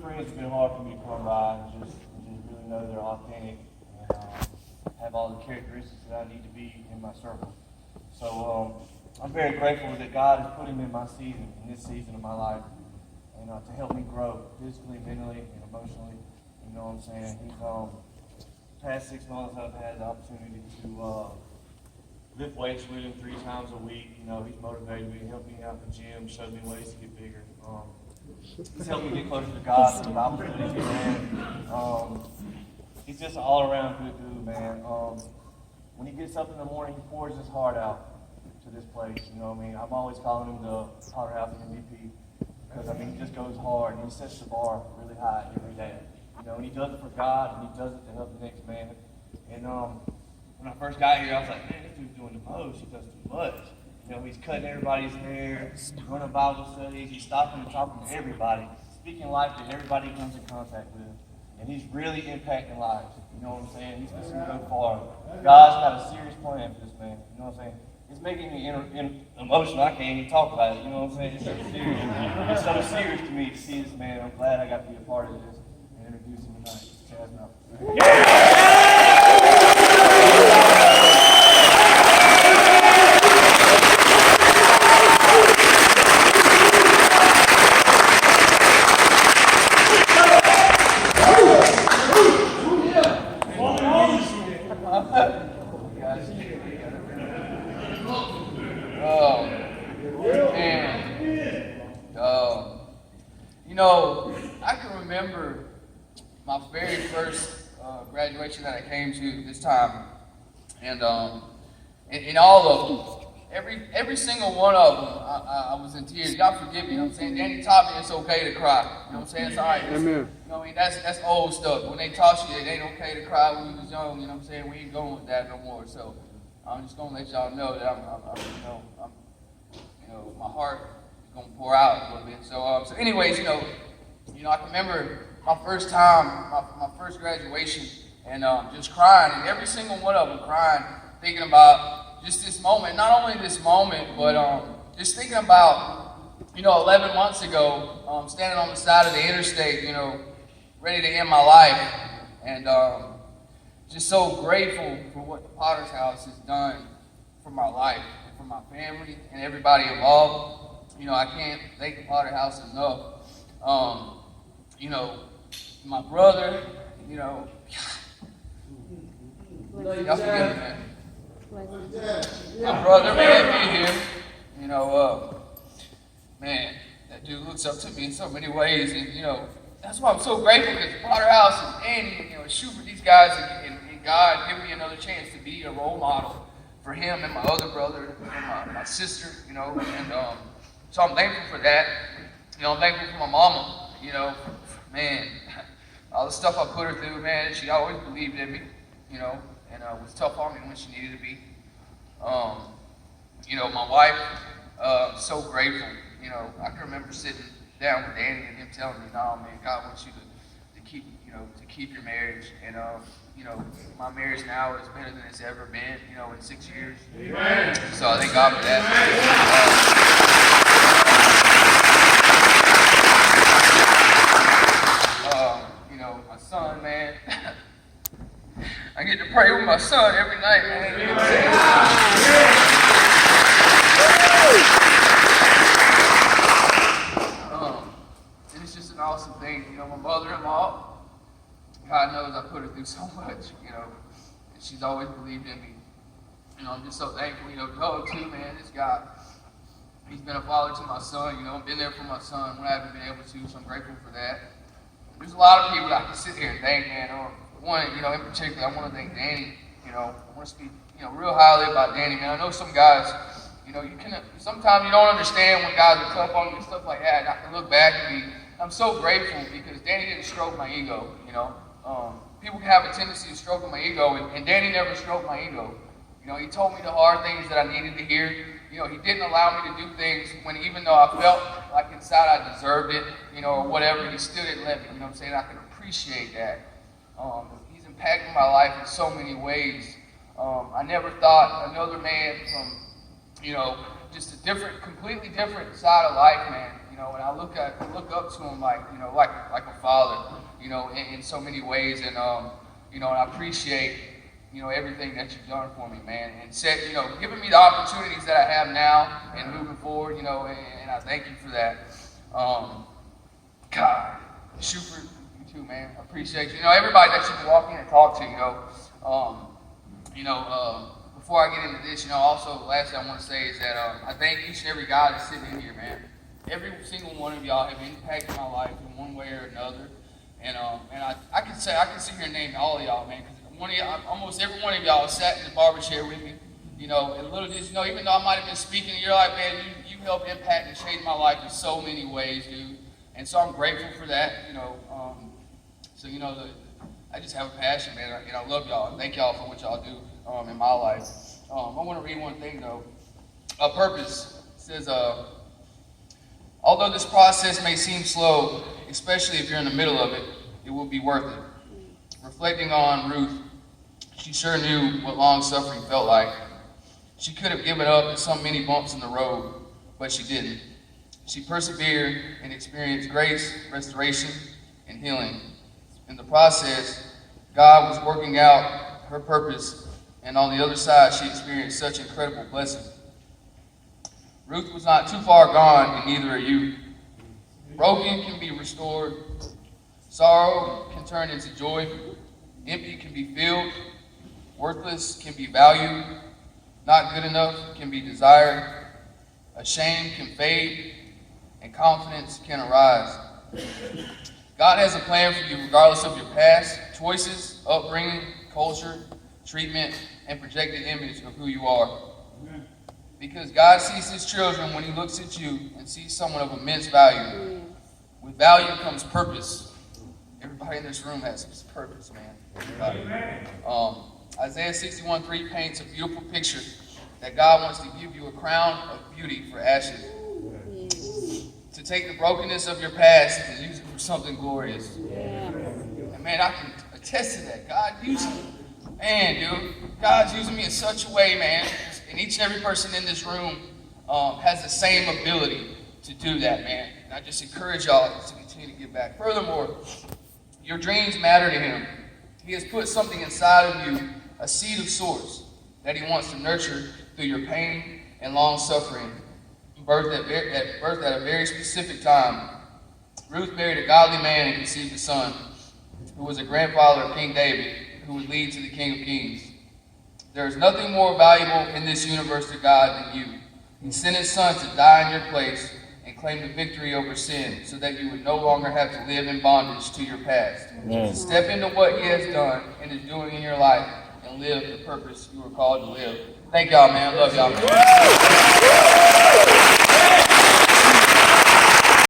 friends have been hard for me to come by and just really know they're authentic and have all the characteristics that I need to be in my circle. So I'm very grateful that God has put him in my season, in this season of my life, and to help me grow physically, mentally, and emotionally. You know what I'm saying? He's past 6 months I've had the opportunity to lift weights with him 3 times a week. You know, he's motivated me, helped me out in the gym, showed me ways to get bigger. He's helped me get closer to God through the Bible studies he's had. He's just an all-around good dude, man. When he gets up in the morning, he pours his heart out to this place. You know what I mean? I'm always calling him the Powerhouse MVP because, I mean, he just goes hard and he sets the bar really high every day. You know, and he does it for God and he does it to help the next man. And when I first got here, I was like, man, this dude's doing the most. He does too much. You know, he's cutting everybody's hair, running Bible studies, he's stopping and talking to everybody, speaking life to everybody he comes in contact with. And he's really impacting lives. You know what I'm saying? He's going to go far. God's got a serious plan for this man. You know what I'm saying? It's making me emotional. I can't even talk about it. You know what I'm saying? It's so serious. It's so serious to me to see this man. I'm glad I got to be a part of this and introduce him tonight. Chaz Malcolm. You know, I can remember my very first graduation that I came to this time, and in all of them, every single one of them, I was in tears. God forgive me, you know what I'm saying? Danny taught me it's okay to cry. You know what I'm saying? It's all right. Amen. You know what I mean? That's old stuff. When they taught you it ain't okay to cry when you was young, you know what I'm saying? We ain't going with that no more. So I'm just gonna let y'all know that I'm my heart is gonna pour out a little bit. So anyways, you know, I can remember my first time, my first graduation, and just crying, and every single one of them crying, thinking about just this moment. Not only this moment, but just thinking about, 11 months ago, standing on the side of the interstate, ready to end my life, and just so grateful for what the Potter's House has done for my life, and for my family, and everybody involved. I can't thank the Potter House enough. My brother, y'all forgive me, man. My brother, man, me here, man, that dude looks up to me in so many ways, and, that's why I'm so grateful, because Potter House and Andy, Schubert, these guys, and God giving me another chance to be a role model for him and my other brother and my sister, and so I'm thankful for that. I'm thankful for my mama, man, all the stuff I put her through, man, she always believed in me, and was tough on me when she needed to be. My wife, so grateful. I can remember sitting down with Danny and him telling me, "No, man, God wants you to keep your marriage." And my marriage now is better than it's ever been. In 6 years. Amen. So I thank God for that. My son, man. I get to pray with my son every night, man. And it's just an awesome thing. My mother-in-law, God knows I put her through so much, and she's always believed in me. I'm just so thankful. Doug too, man, this guy, he's been a father to my son, been there for my son when I haven't been able to, so I'm grateful for that. There's a lot of people that I can sit here and thank, man. One, in particular, I want to thank Danny. I want to speak, real highly about Danny, man. I know some guys, sometimes you don't understand when guys are tough on you and stuff like that. And I can look back and I'm so grateful because Danny didn't stroke my ego, People can have a tendency to stroke my ego, and Danny never stroked my ego. He told me the hard things that I needed to hear. He didn't allow me to do things when, even though I felt like inside I deserved it, or whatever, he still didn't let me. You know what I'm saying? I can appreciate that. He's impacted my life in so many ways. I never thought another man from, just a completely different side of life, man, You know, and I look up to him like, you know, like a father, you know, in so many ways. And, you know, and I appreciate, you know, everything that you've done for me, man. And said, you know, giving me the opportunities that I have now and moving forward, you know, and I thank you for that. God, Shuford, you too, man. I appreciate you. You know, everybody that you can walk in and talk to, you know, before I get into this, you know, also, lastly I want to say is that I thank each and every guy that's sitting in here, man. Every single one of y'all have impacted my life in one way or another. And I can sit here and name all of y'all, man, because almost every one of y'all sat in the barber chair with me, you know, and little did you know, even though I might have been speaking, you're like, man, you helped impact and change my life in so many ways, dude. And so I'm grateful for that, you know. So, you know, I just have a passion, man, and I love y'all. And thank y'all for what y'all do in my life. I want to read one thing, though. A purpose says, although this process may seem slow, especially if you're in the middle of it, it will be worth it. Reflecting on Ruth, she sure knew what long-suffering felt like. She could have given up at so many bumps in the road, but she didn't. She persevered and experienced grace, restoration, and healing. In the process, God was working out her purpose, and on the other side, she experienced such incredible blessing. Ruth was not too far gone, and neither are you. Broken can be restored. Sorrow can turn into joy. Empty can be filled. Worthless can be valued. Not good enough can be desired. Ashamed can fade. And confidence can arise. God has a plan for you regardless of your past, choices, upbringing, culture, treatment, and projected image of who you are. Because God sees his children when he looks at you and sees someone of immense value. With value comes purpose. Everybody in this room has purpose, man. Isaiah 61:3 paints a beautiful picture that God wants to give you a crown of beauty for ashes. To take the brokenness of your past and use it for something glorious. And man, I can attest to that. God used me. Man, dude, God's using me in such a way, man. And each and every person in this room has the same ability to do that, man. And I just encourage y'all to continue to give back. Furthermore, your dreams matter to him. He has put something inside of you, a seed of sorts, that he wants to nurture through your pain and long suffering. Birth at a very specific time. Ruth married a godly man and conceived a son, who was a grandfather of King David, who would lead to the King of Kings. There is nothing more valuable in this universe to God than you. He sent his son to die in your place and claim the victory over sin, so that you would no longer have to live in bondage to your past. Step into what he has done and is doing in your life and live the purpose you were called to live. Thank y'all, man. Love y'all.